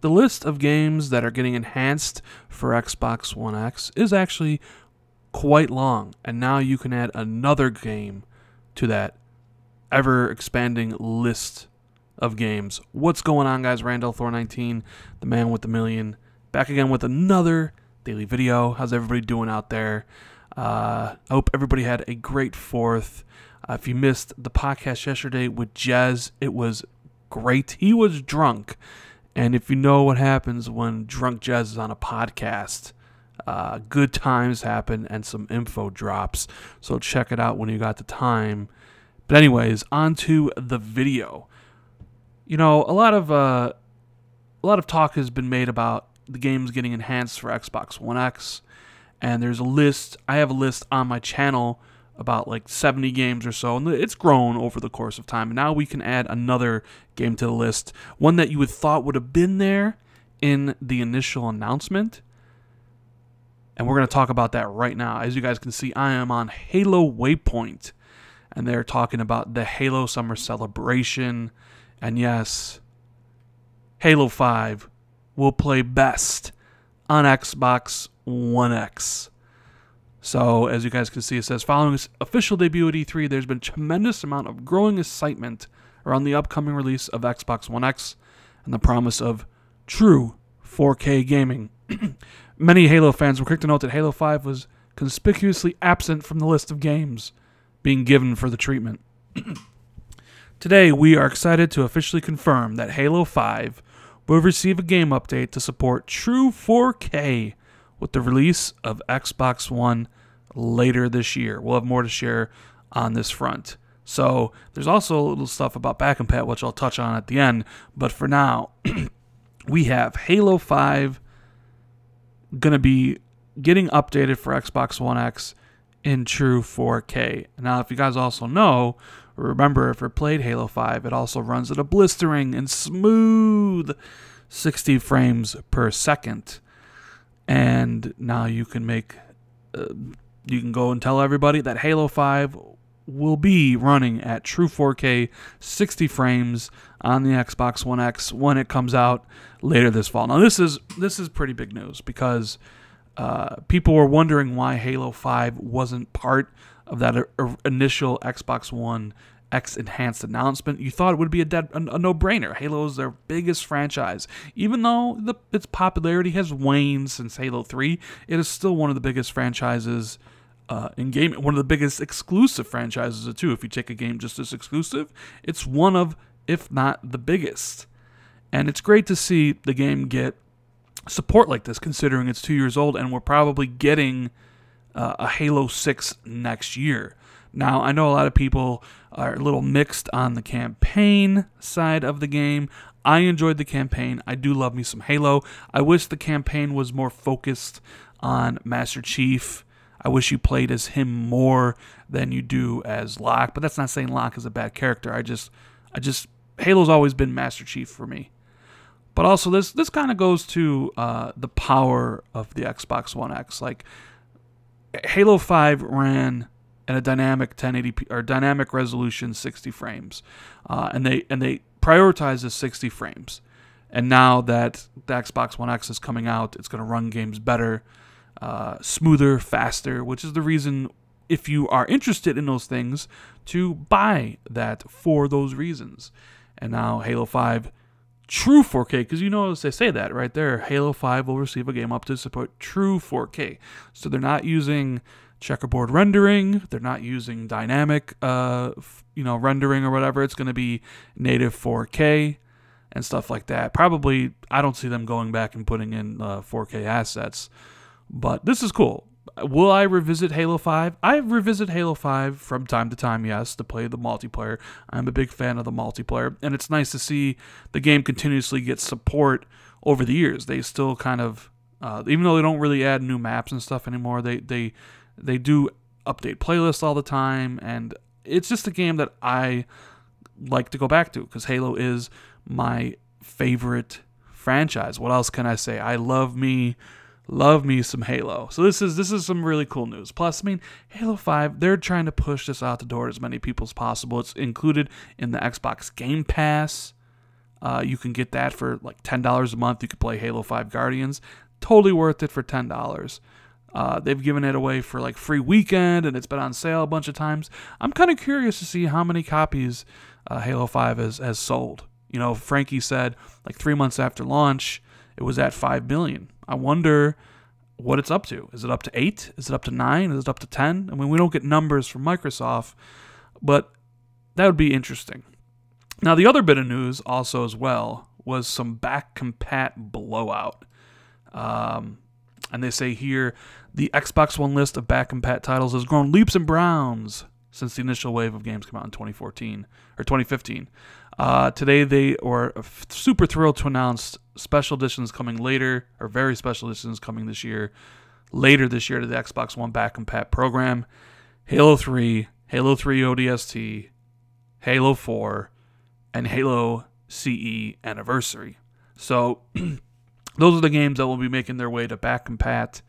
the list of games that are getting enhanced for Xbox One X is actually quite long, and now you can add another game to that ever-expanding list of games. What's going on, guys? Randall Thor 19, the man with the million, back again with another daily video. How's everybody doing out there? I hope everybody had a great 4th. If you missed the podcast yesterday with Jez, it was great. He was drunk, and if you know what happens when drunk Jez is on a podcast, good times happen and some info drops. So check it out when you got the time. But anyways, on to the video. You know, a lot of talk has been made about the games getting enhanced for Xbox One X, and there's a list. I have a list on my channel about like 70 games or so, and it's grown over the course of time. And now we can add another game to the list, one that you would thought would have been there in the initial announcement. And we're going to talk about that right now. As you guys can see, I am on Halo Waypoint, and they're talking about the Halo Summer Celebration. And yes, Halo 5 will play best on Xbox One X. So, as you guys can see, it says, following its official debut at E3, there's been a tremendous amount of growing excitement around the upcoming release of Xbox One X and the promise of true 4K gaming. Many Halo fans were quick to note that Halo 5 was conspicuously absent from the list of games being given for the treatment. Today, we are excited to officially confirm that Halo 5 will receive a game update to support true 4K with the release of Xbox One later this year. We'll have more to share on this front. So, there's also a little stuff about Back and Pat, which I'll touch on at the end. But for now, we have Halo 5 going to be getting updated for Xbox One X in true 4K. Now, if you guys also know, remember, if you played Halo 5, it also runs at a blistering and smooth 60 frames per second. And now you can you can go and tell everybody that Halo 5 will be running at true 4K 60 frames on the Xbox One X when it comes out later this fall. Now this is pretty big news, because people were wondering why Halo 5 wasn't part of that initial Xbox One X enhanced announcement. You thought it would be a no-brainer. Halo is their biggest franchise. Even though its popularity has waned since Halo 3, it is still one of the biggest franchises in gaming. One of the biggest exclusive franchises, too. If you take a game just as exclusive, it's one of, if not the biggest. And it's great to see the game get support like this, considering it's 2 years old, and we're probably getting a Halo 6 next year. Now, I know a lot of people are a little mixed on the campaign side of the game. I enjoyed the campaign. I do love me some Halo. I wish the campaign was more focused on Master Chief. I wish you played as him more than you do as Locke, but that's not saying Locke is a bad character. Halo's always been Master Chief for me. But also, this kind of goes to the power of the Xbox One X. Like, Halo 5 ran at a dynamic 1080p or dynamic resolution 60 frames, and they prioritize the 60 frames. And now that the Xbox One X is coming out, it's going to run games better, smoother, faster, which is the reason, if you are interested in those things, to buy that for those reasons. And now Halo 5 true 4K, because you notice they say that right there. Halo 5 will receive a game up to support true 4K. So they're not using checkerboard rendering. They're not using dynamic, rendering or whatever. It's going to be native 4K and stuff like that. Probably, I don't see them going back and putting in 4K assets. But this is cool. Will I revisit Halo 5? I revisit Halo 5 from time to time, yes, to play the multiplayer. I'm a big fan of the multiplayer, and it's nice to see the game continuously get support over the years. They still kind of, even though they don't really add new maps and stuff anymore, they do update playlists all the time, and it's just a game that I like to go back to, because Halo is my favorite franchise. What else can I say? I love me some Halo. So this is some really cool news. Plus, I mean, Halo 5, they're trying to push this out the door to as many people as possible. It's included in the Xbox Game Pass. You can get that for like $10 a month. You could play Halo 5 Guardians. Totally worth it for $10. They've given it away for like free weekend, and it's been on sale a bunch of times. I'm kind of curious to see how many copies Halo 5 has sold. You know, Frankie said like 3 months after launch, it was at 5 million. I wonder what it's up to. Is it up to 8? Is it up to 9? Is it up to 10? I mean, we don't get numbers from Microsoft, but that would be interesting. Now, the other bit of news also as well was some back compat blowout. And they say here, the Xbox One list of back compat titles has grown leaps and bounds since the initial wave of games came out in 2015. Today they were super thrilled to announce special editions coming later, or very special editions coming later this year to the Xbox One back compat program. Halo 3, Halo 3 ODST, Halo 4, and Halo CE Anniversary. So those are the games that will be making their way to back compat.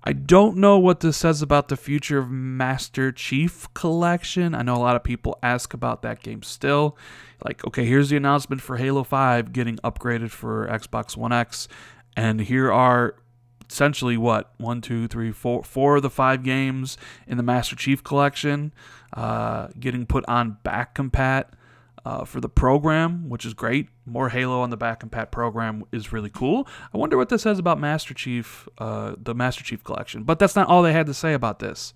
I don't know what this says about the future of Master Chief Collection. I know a lot of people ask about that game still. Like, okay, here's the announcement for Halo 5 getting upgraded for Xbox One X. And here are essentially what? 1, 2, 3, 4 of the 5 games in the Master Chief Collection getting put on back compat for the program, which is great. More Halo on the back compat program is really cool. I wonder what this says about Master Chief, the Master Chief Collection. But that's not all they had to say about this.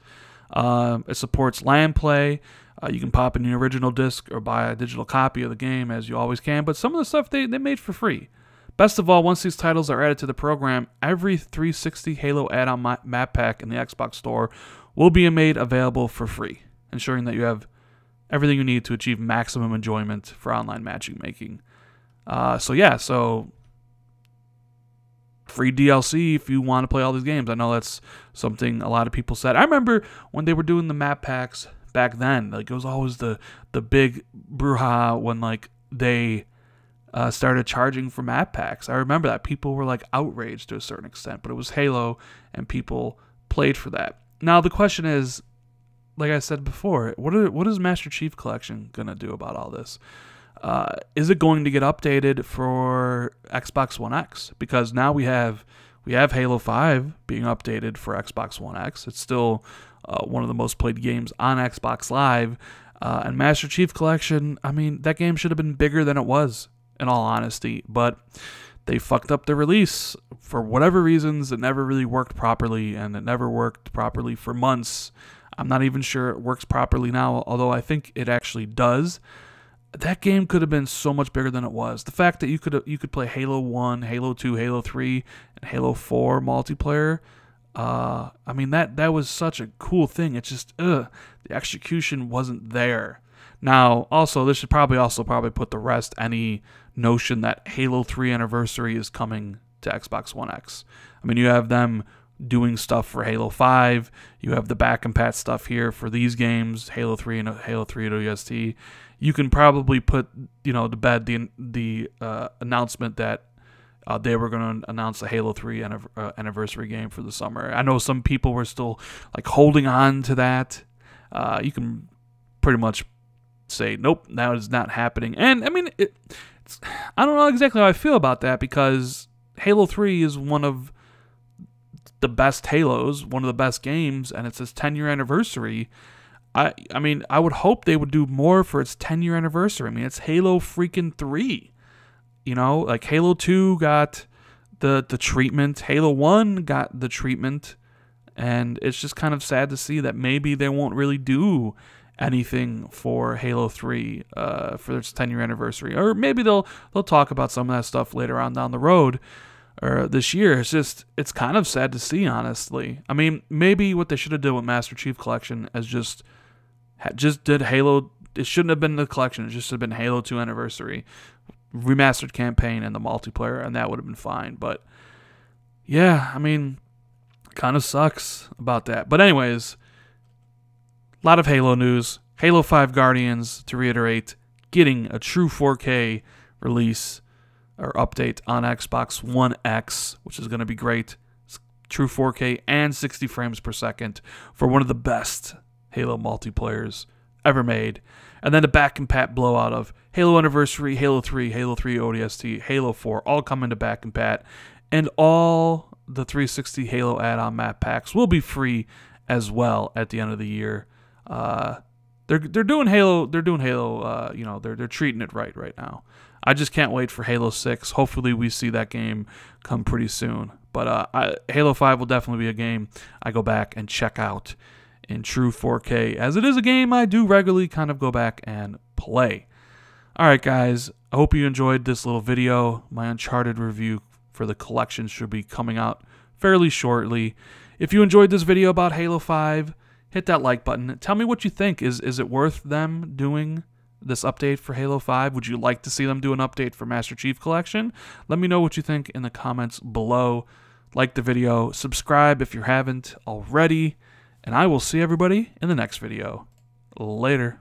It supports LAN play. You can pop in the original disc or buy a digital copy of the game, as you always can. But some of the stuff they made for free. Best of all, once these titles are added to the program, every 360 Halo add-on map pack in the Xbox Store will be made available for free, ensuring that you have everything you need to achieve maximum enjoyment for online matchmaking. So free DLC if you want to play all these games. I know that's something a lot of people said. I remember when they were doing the map packs back then, like it was always the big brouhaha when like they started charging for map packs. I remember that people were like outraged to a certain extent, but it was Halo and people played for that. Now the question is, like I said before, what is Master Chief Collection gonna do about all this? Is it going to get updated for Xbox One X? Because now we have Halo 5 being updated for Xbox One X. It's still one of the most played games on Xbox Live. And Master Chief Collection, I mean, that game should have been bigger than it was, in all honesty. But they fucked up the release. For whatever reasons, it never really worked properly, and it never worked properly for months. I'm not even sure it works properly now, although I think it actually does. That game could have been so much bigger than it was. The fact that you could play Halo 1, Halo 2, Halo 3, and Halo 4 multiplayer, I mean, that was such a cool thing. It's just, the execution wasn't there. Now, also, this should probably put to rest any notion that Halo 3 Anniversary is coming to Xbox One X. I mean, you have them doing stuff for Halo 5. You have the back compat stuff here for these games, Halo 3 and Halo 3 at ODST. You can probably put, to bed the announcement that they were going to announce a Halo 3 anniversary game for the summer. I know some people were still like holding on to that. You can pretty much say, nope, that is not happening. And I mean, I don't know exactly how I feel about that, because Halo 3 is one of the best Halos, one of the best games, and it's its 10-year anniversary. I mean, I would hope they would do more for its 10-year anniversary. I mean, it's Halo freaking 3. Like Halo 2 got the treatment, Halo 1 got the treatment, and it's just kind of sad to see that maybe they won't really do anything for Halo 3 for its 10-year anniversary. Or maybe they'll talk about some of that stuff later on down the road, or this year. It's kind of sad to see, honestly. I mean, maybe what they should have done with Master Chief Collection is just did Halo. It shouldn't have been the collection. It just should have been Halo 2 Anniversary, remastered campaign, and the multiplayer, and that would have been fine. But yeah, I mean, kind of sucks about that. But anyways, a lot of Halo news. Halo 5 Guardians, to reiterate, getting a true 4K release or update on Xbox One X, which is going to be great. It's true 4K and 60 frames per second for one of the best Halo multiplayers ever made. And then the back compat blowout of Halo Anniversary, Halo 3, Halo 3 ODST, Halo 4, all come into back compat. And all the 360 Halo add-on map packs will be free as well at the end of the year. They're doing Halo. They're doing Halo. You know, they're treating it right now. I just can't wait for Halo 6. Hopefully, we see that game come pretty soon. But Halo 5 will definitely be a game I go back and check out in true 4K, as it is a game I do regularly kind of go back and play. Alright guys, I hope you enjoyed this little video. My Uncharted review for the collection should be coming out fairly shortly. If you enjoyed this video about Halo 5, hit that like button. Tell me what you think. Is it worth them doing this update for Halo 5? Would you like to see them do an update for Master Chief Collection? Let me know what you think in the comments below. Like the video, subscribe if you haven't already, and I will see everybody in the next video. Later.